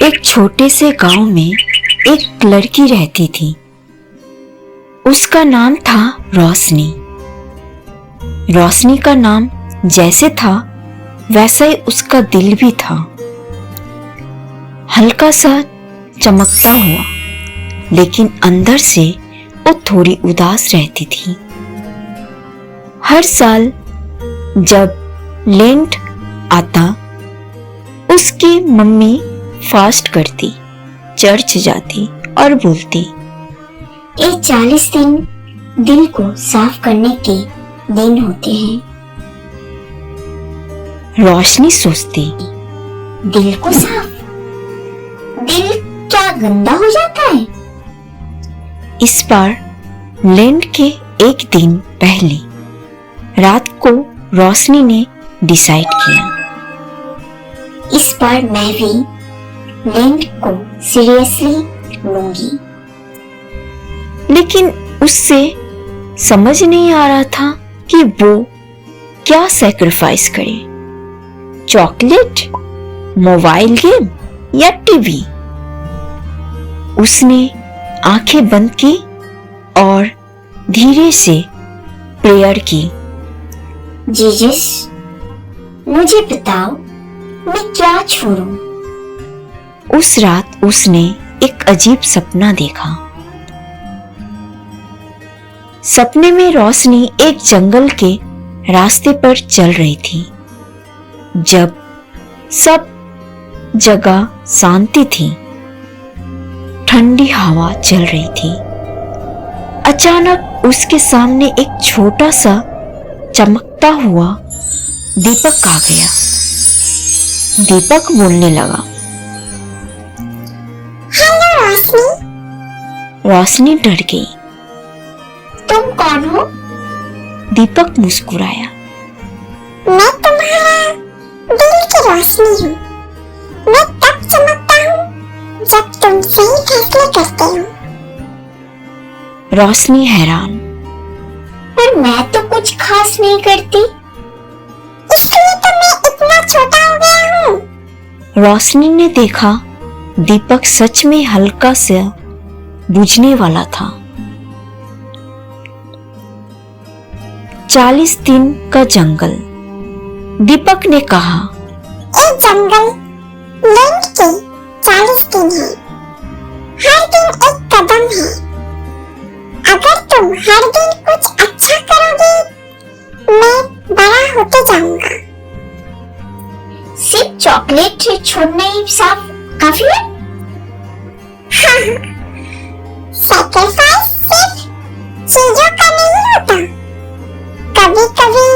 एक छोटे से गांव में एक लड़की रहती थी। उसका नाम था रोशनी। रोशनी का नाम जैसे था वैसा ही उसका दिल भी था, हल्का सा चमकता हुआ, लेकिन अंदर से वो थोड़ी उदास रहती थी। हर साल जब लेंट आता उसकी मम्मी फास्ट करती, चर्च जाती और बोलती, ये 40 दिन दिल को साफ करने के दिन होते हैं। रोशनी सोचती, दिल को साफ? दिल क्या गंदा हो जाता है? इस बार लेंट के एक दिन पहले रात को रोशनी ने डिसाइड किया, इस बार मैं भी लेंट को सीरियसली लूंगी। लेकिन उससे समझ नहीं आ रहा था कि वो क्या सैक्रिफाइस करे, चॉकलेट, मोबाइल गेम या टीवी। उसने आंखें बंद की और धीरे से प्रेयर की, जीसस, मुझे बताओ मैं क्या छोड़ूं? उस रात उसने एक अजीब सपना देखा। सपने में रोशनी एक जंगल के रास्ते पर चल रही थी। जब सब जगह शांति थी, ठंडी हवा चल रही थी, अचानक उसके सामने एक छोटा सा चमकता हुआ दीपक आ गया। दीपक बोलने लगा, हेलो रोशनी। रोशनी डर गई। तुम कौन हो? दीपक मुस्कुराया, मैं तुम्हारा दिल की रोशनी हूँ। मैं तब चमकता हूँ जब तुम सही फैसले करते हो। रोशनी हैरान, पर मैं तो कुछ खास नहीं करती, इसलिए तो मैं इतना छोटा हो गया हूँ। रोशनी ने देखा दीपक सच में हल्का सा बुझने वाला था। 40 दिन का जंगल। दीपक ने कहा, ये जंगल लेंट के 40 दिन है। हर दिन एक कदम है। अगर तुम हर दिन कुछ अच्छा करोगे, मैं बड़ा होते जाऊंगा। सिर्फ चॉकलेट छोड़ना ही साफ काफी है? हाँ, सैक्रिफाइस सिर्फ चीजों का नहीं होता। कभी कभी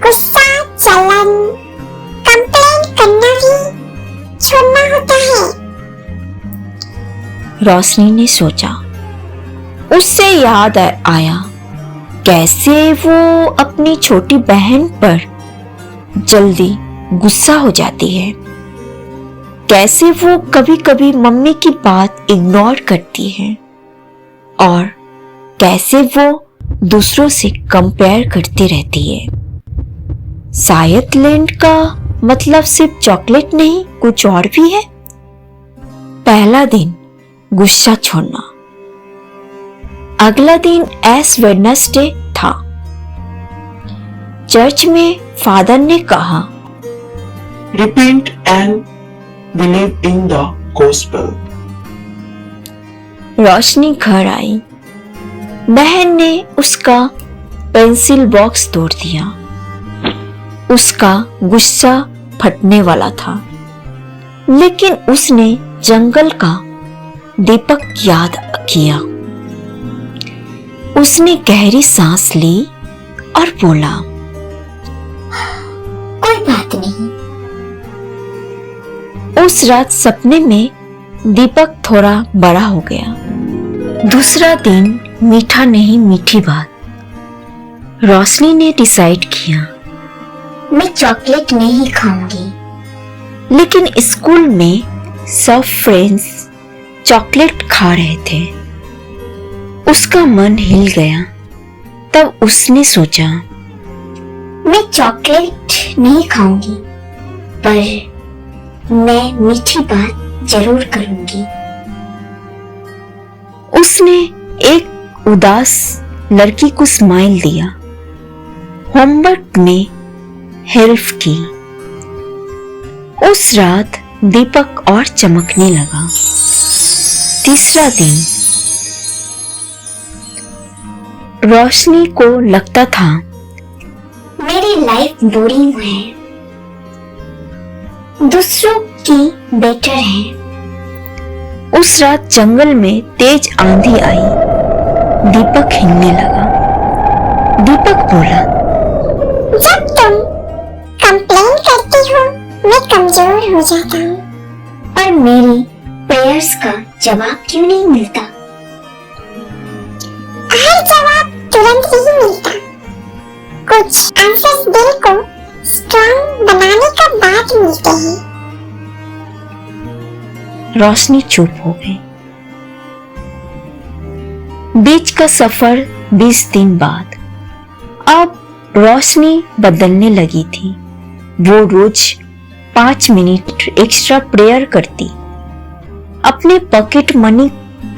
गुस्सा, जलन, कंप्लेन करना भी छोड़ना होता है। रोशनी ने सोचा। उससे याद आया कैसे वो अपनी छोटी बहन पर जल्दी गुस्सा हो जाती है, कैसे वो कभी कभी मम्मी की बात इग्नोर करती है और कैसे वो दूसरों से कंपेयर करती रहती है। शायद लेंट का मतलब सिर्फ चॉकलेट नहीं, कुछ और भी है। पहला दिन गुस्सा छोड़ना। अगला दिन एश वेडनेसडे था। चर्च में फादर ने कहा, Repent and believe in the gospel. रोशनी घर आई। बहन ने उसका पेंसिल बॉक्स तोड़ दिया। उसका गुस्सा फटने वाला था, लेकिन उसने जंगल का दीपक याद किया। उसने गहरी सांस ली और बोला, कोई बात नहीं। उस रात सपने में दीपक थोड़ा बड़ा हो गया। दूसरा दिन मीठा नहीं, मीठी बात। रोशनी ने डिसाइड किया, मैं चॉकलेट नहीं खाऊंगी। लेकिन स्कूल में सब फ्रेंड्स चॉकलेट खा रहे थे। उसका मन हिल गया। तब उसने सोचा, मैं चॉकलेट नहीं खाऊंगी, पर मैं मीठी बात जरूर करूंगी। उसने एक उदास लड़की को स्माइल दिया। होमवर्क में हेल्प की। उस रात दीपक और चमकने लगा। तीसरा दिन रोशनी को लगता था मेरी लाइफ बोरिंग है, दूसरों की बेटर है। उस रात जंगल में तेज आंधी आई। दीपक हिलने लगा। दीपक बोला, जब तुम कंप्लेन करती हो मैं कमजोर हो जाता हूँ। और मेरी प्रेयर्स का जवाब क्यों नहीं मिलता? हर जवाब तुरंत नहीं मिलता। कुछ आंसर्स दिल को स्ट्रांग बनाने का बाद मिलते हैं। रोशनी चुप हो गई। बीच का सफर 20 दिन बाद। अब रोशनी बदलने लगी थी। वो रोज 5 मिनट एक्स्ट्रा प्रेयर करती। अपने पॉकेट मनी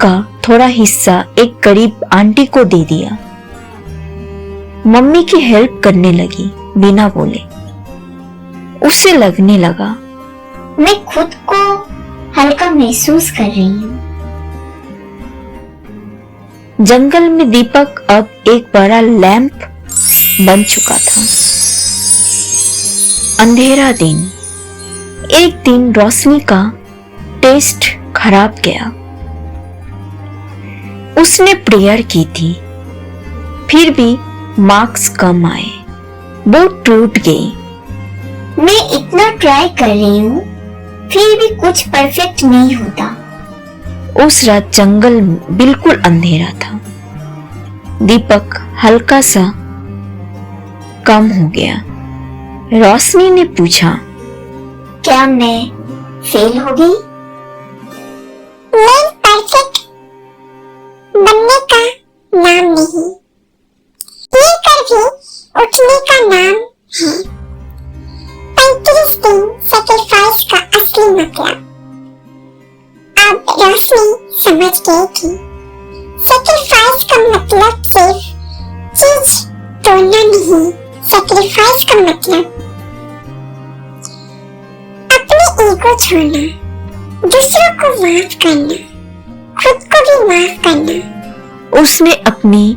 का थोड़ा हिस्सा एक गरीब आंटी को दे दिया। मम्मी की हेल्प करने लगी बिना बोले। उसे लगने लगा मैं खुद को हल्का महसूस कर रही हूँ। जंगल में दीपक अब एक बड़ा लैंप बन चुका था। अंधेरा दिन। एक दिन रोशनी का टेस्ट खराब गया। उसने प्रेयर की थी, फिर भी मार्क्स कम आए। वो टूट गई। मैं इतना ट्राई कर रही हूँ, फिर भी कुछ परफेक्ट नहीं होता। उस रात जंगल बिल्कुल अंधेरा था। दीपक हल्का सा कम हो गया। रोशनी ने पूछा, क्या मैं फेल हो गई? मैं परफेक्ट बनने का नाम नहीं, ये कर भी उठने का नाम है। 35 दिन सैक्रिफाइस का असली मतलब अब रोशनी समझ गई थी। सैक्रिफाइस का मतलब सिर्फ चीज तोड़ना नहीं, सैक्रिफाइस का मतलब अपने ईगो छोड़ना, दूसरों को माफ करना, खुद को भी माफ करना। उसने अपनी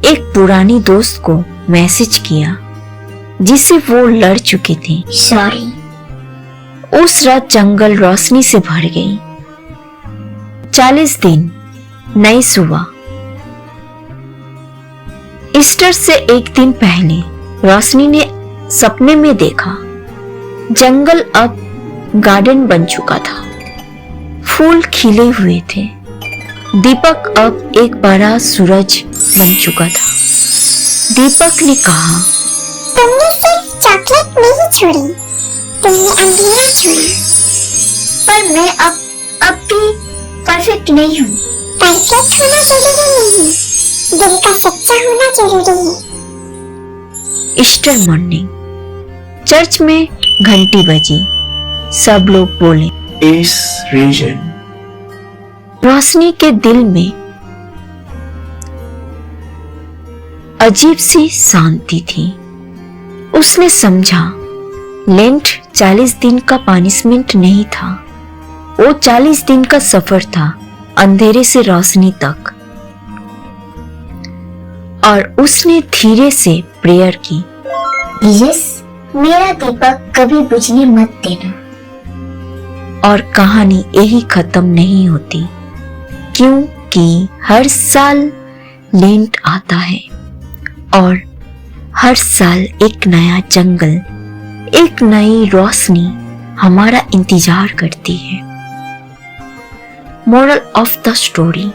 एक पुरानी दोस्त को मैसेज किया जिसे वो लड़ चुके थे। सॉरी। उस रात जंगल रोशनी से भर गई। 40 दिन नई सुबह। ईस्टर से एक दिन पहले रोशनी ने सपने में देखा जंगल अब गार्डन बन चुका था। फूल खिले हुए थे। दीपक अब एक बड़ा सूरज बन चुका था। दीपक ने कहा, तुमने सिर्फ चॉकलेट नहीं छोड़ी, तुमने अंधेरा छोड़ा। पर मैं अब भी परफेक्ट नहीं हूँ। परफेक्ट होना जरूरी नहीं, दिल का सच्चा होना जरूरी है। Easter morning. चर्च में घंटी बजी। सब लोग बोले। is risen. रोशनी के दिल में अजीब सी शांति थी। उसने समझा लेंट 40 दिन का पनिशमेंट नहीं था, वो 40 दिन का सफर था अंधेरे से रोशनी तक। और उसने धीरे से प्रेयर की, यस, मेरा दीपक कभी बुझने मत देना। और कहानी यही खत्म नहीं होती, क्योंकि हर साल लेंट आता है और हर साल एक नया जंगल, एक नई रोशनी हमारा इंतजार करती है। Moral of the story,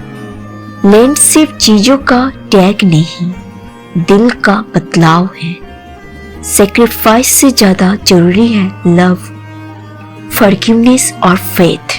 lent सिर्फ चीजों का त्याग नहीं, दिल का बदलाव है। सेक्रीफाइस से ज्यादा जरूरी है लव, फॉरगिवनेस और फेथ।